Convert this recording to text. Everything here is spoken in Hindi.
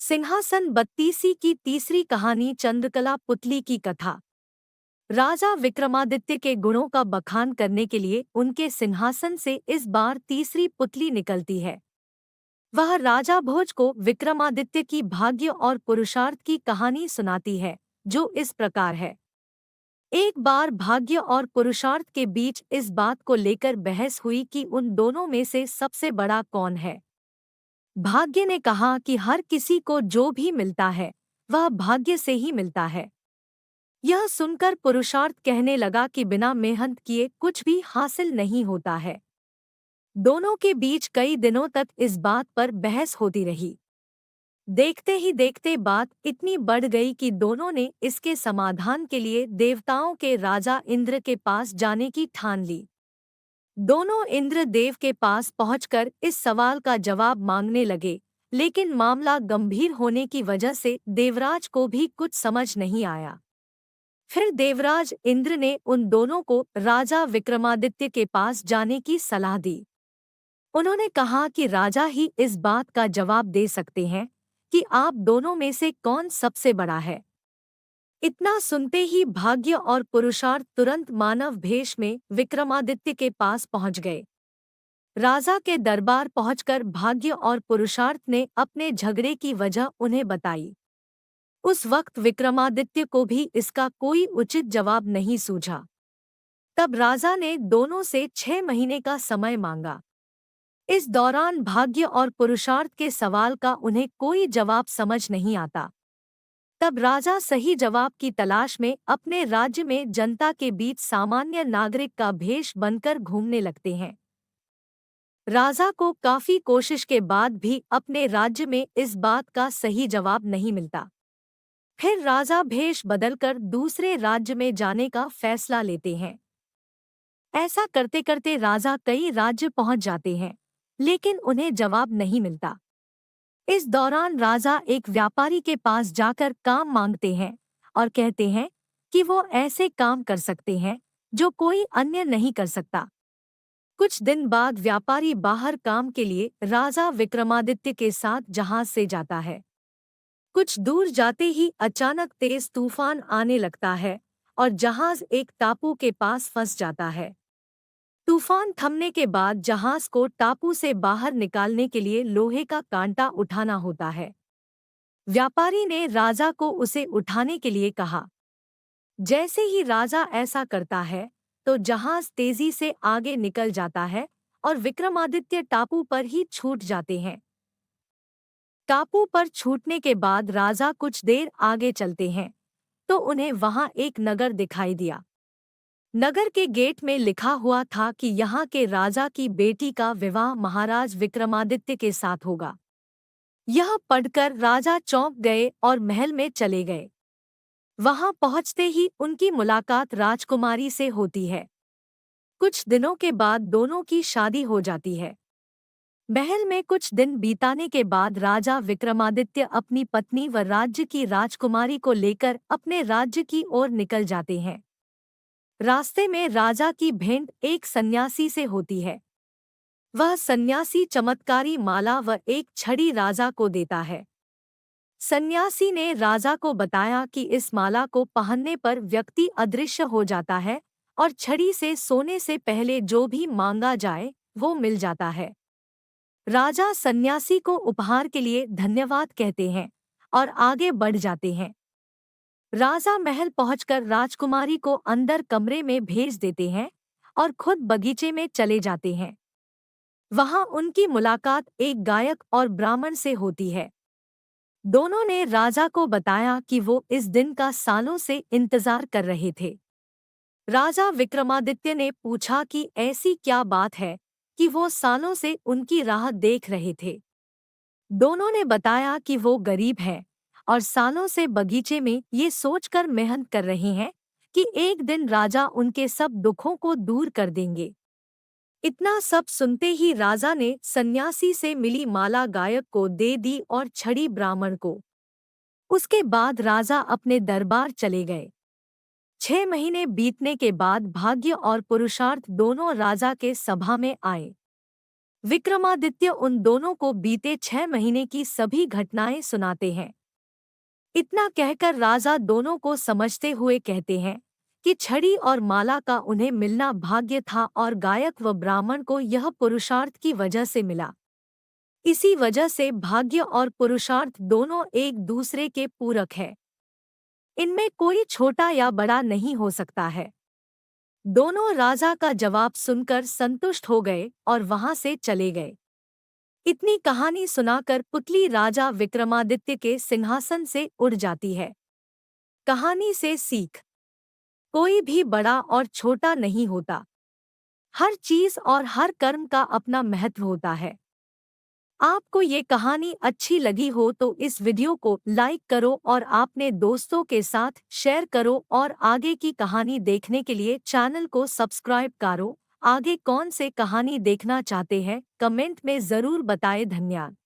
सिंहासन बत्तीसी की तीसरी कहानी चंद्रकला पुतली की कथा। राजा विक्रमादित्य के गुणों का बखान करने के लिए उनके सिंहासन से इस बार तीसरी पुतली निकलती है। वह राजा भोज को विक्रमादित्य की भाग्य और पुरुषार्थ की कहानी सुनाती है, जो इस प्रकार है। एक बार भाग्य और पुरुषार्थ के बीच इस बात को लेकर बहस हुई कि उन दोनों में से सबसे बड़ा कौन है। भाग्य ने कहा कि हर किसी को जो भी मिलता है वह भाग्य से ही मिलता है। यह सुनकर पुरुषार्थ कहने लगा कि बिना मेहनत किए कुछ भी हासिल नहीं होता है। दोनों के बीच कई दिनों तक इस बात पर बहस होती रही। देखते ही देखते बात इतनी बढ़ गई कि दोनों ने इसके समाधान के लिए देवताओं के राजा इंद्र के पास जाने की ठान ली। दोनों इंद्रदेव के पास पहुंचकर इस सवाल का जवाब मांगने लगे, लेकिन मामला गंभीर होने की वजह से देवराज को भी कुछ समझ नहीं आया। फिर देवराज इंद्र ने उन दोनों को राजा विक्रमादित्य के पास जाने की सलाह दी। उन्होंने कहा कि राजा ही इस बात का जवाब दे सकते हैं कि आप दोनों में से कौन सबसे बड़ा है। इतना सुनते ही भाग्य और पुरुषार्थ तुरंत मानव भेष में विक्रमादित्य के पास पहुंच गए। राजा के दरबार पहुंचकर भाग्य और पुरुषार्थ ने अपने झगड़े की वजह उन्हें बताई। उस वक्त विक्रमादित्य को भी इसका कोई उचित जवाब नहीं सूझा। तब राजा ने दोनों से 6 महीने का समय मांगा। इस दौरान भाग्य और पुरुषार्थ के सवाल का उन्हें कोई जवाब समझ नहीं आता। तब राजा सही जवाब की तलाश में अपने राज्य में जनता के बीच सामान्य नागरिक का भेष बनकर घूमने लगते हैं। राजा को काफी कोशिश के बाद भी अपने राज्य में इस बात का सही जवाब नहीं मिलता। फिर राजा भेष बदलकर दूसरे राज्य में जाने का फैसला लेते हैं। ऐसा करते करते राजा कई राज्य पहुंच जाते हैं, लेकिन उन्हें जवाब नहीं मिलता। इस दौरान राजा एक व्यापारी के पास जाकर काम मांगते हैं और कहते हैं कि वो ऐसे काम कर सकते हैं जो कोई अन्य नहीं कर सकता। कुछ दिन बाद व्यापारी बाहर काम के लिए राजा विक्रमादित्य के साथ जहाज से जाता है। कुछ दूर जाते ही अचानक तेज तूफान आने लगता है और जहाज एक टापू के पास फंस जाता है। तूफान थमने के बाद जहाज को टापू से बाहर निकालने के लिए लोहे का कांटा उठाना होता है। व्यापारी ने राजा को उसे उठाने के लिए कहा। जैसे ही राजा ऐसा करता है तो जहाज तेजी से आगे निकल जाता है और विक्रमादित्य टापू पर ही छूट जाते हैं। टापू पर छूटने के बाद राजा कुछ देर आगे चलते हैं तो उन्हें वहां एक नगर दिखाई दिया। नगर के गेट में लिखा हुआ था कि यहाँ के राजा की बेटी का विवाह महाराज विक्रमादित्य के साथ होगा। यह पढ़कर राजा चौंक गए और महल में चले गए। वहां पहुंचते ही उनकी मुलाकात राजकुमारी से होती है। कुछ दिनों के बाद दोनों की शादी हो जाती है। महल में कुछ दिन बीताने के बाद राजा विक्रमादित्य अपनी पत्नी व राज्य की राजकुमारी को लेकर अपने राज्य की ओर निकल जाते हैं। रास्ते में राजा की भेंट एक सन्यासी से होती है। वह सन्यासी चमत्कारी माला व एक छड़ी राजा को देता है। सन्यासी ने राजा को बताया कि इस माला को पहनने पर व्यक्ति अदृश्य हो जाता है और छड़ी से सोने से पहले जो भी मांगा जाए वो मिल जाता है। राजा सन्यासी को उपहार के लिए धन्यवाद कहते हैं और आगे बढ़ जाते हैं। राजा महल पहुंचकर राजकुमारी को अंदर कमरे में भेज देते हैं और खुद बगीचे में चले जाते हैं। वहां उनकी मुलाकात एक गायक और ब्राह्मण से होती है। दोनों ने राजा को बताया कि वो इस दिन का सालों से इंतजार कर रहे थे। राजा विक्रमादित्य ने पूछा कि ऐसी क्या बात है कि वो सालों से उनकी राह देख रहे थे। दोनों ने बताया कि वो गरीब हैं और सालों से बगीचे में ये सोचकर मेहनत कर रहे हैं कि एक दिन राजा उनके सब दुखों को दूर कर देंगे। इतना सब सुनते ही राजा ने सन्यासी से मिली माला गायक को दे दी और छड़ी ब्राह्मण को। उसके बाद राजा अपने दरबार चले गए। 6 महीने बीतने के बाद भाग्य और पुरुषार्थ दोनों राजा के सभा में आए। विक्रमादित्य उन दोनों को बीते 6 महीने की सभी घटनाएं सुनाते हैं। इतना कहकर राजा दोनों को समझते हुए कहते हैं कि छड़ी और माला का उन्हें मिलना भाग्य था और गायक व ब्राह्मण को यह पुरुषार्थ की वजह से मिला। इसी वजह से भाग्य और पुरुषार्थ दोनों एक दूसरे के पूरक है। इनमें कोई छोटा या बड़ा नहीं हो सकता है। दोनों राजा का जवाब सुनकर संतुष्ट हो गए और वहां से चले गए। इतनी कहानी सुनाकर पुतली राजा विक्रमादित्य के सिंहासन से उड़ जाती है। कहानी से सीख। कोई भी बड़ा और छोटा नहीं होता। हर चीज और हर कर्म का अपना महत्व होता है। आपको ये कहानी अच्छी लगी हो तो इस वीडियो को लाइक करो और अपने दोस्तों के साथ शेयर करो और आगे की कहानी देखने के लिए चैनल को सब्सक्राइब करो। आगे कौन से कहानी देखना चाहते हैं कमेंट में ज़रूर बताएं। धन्यवाद।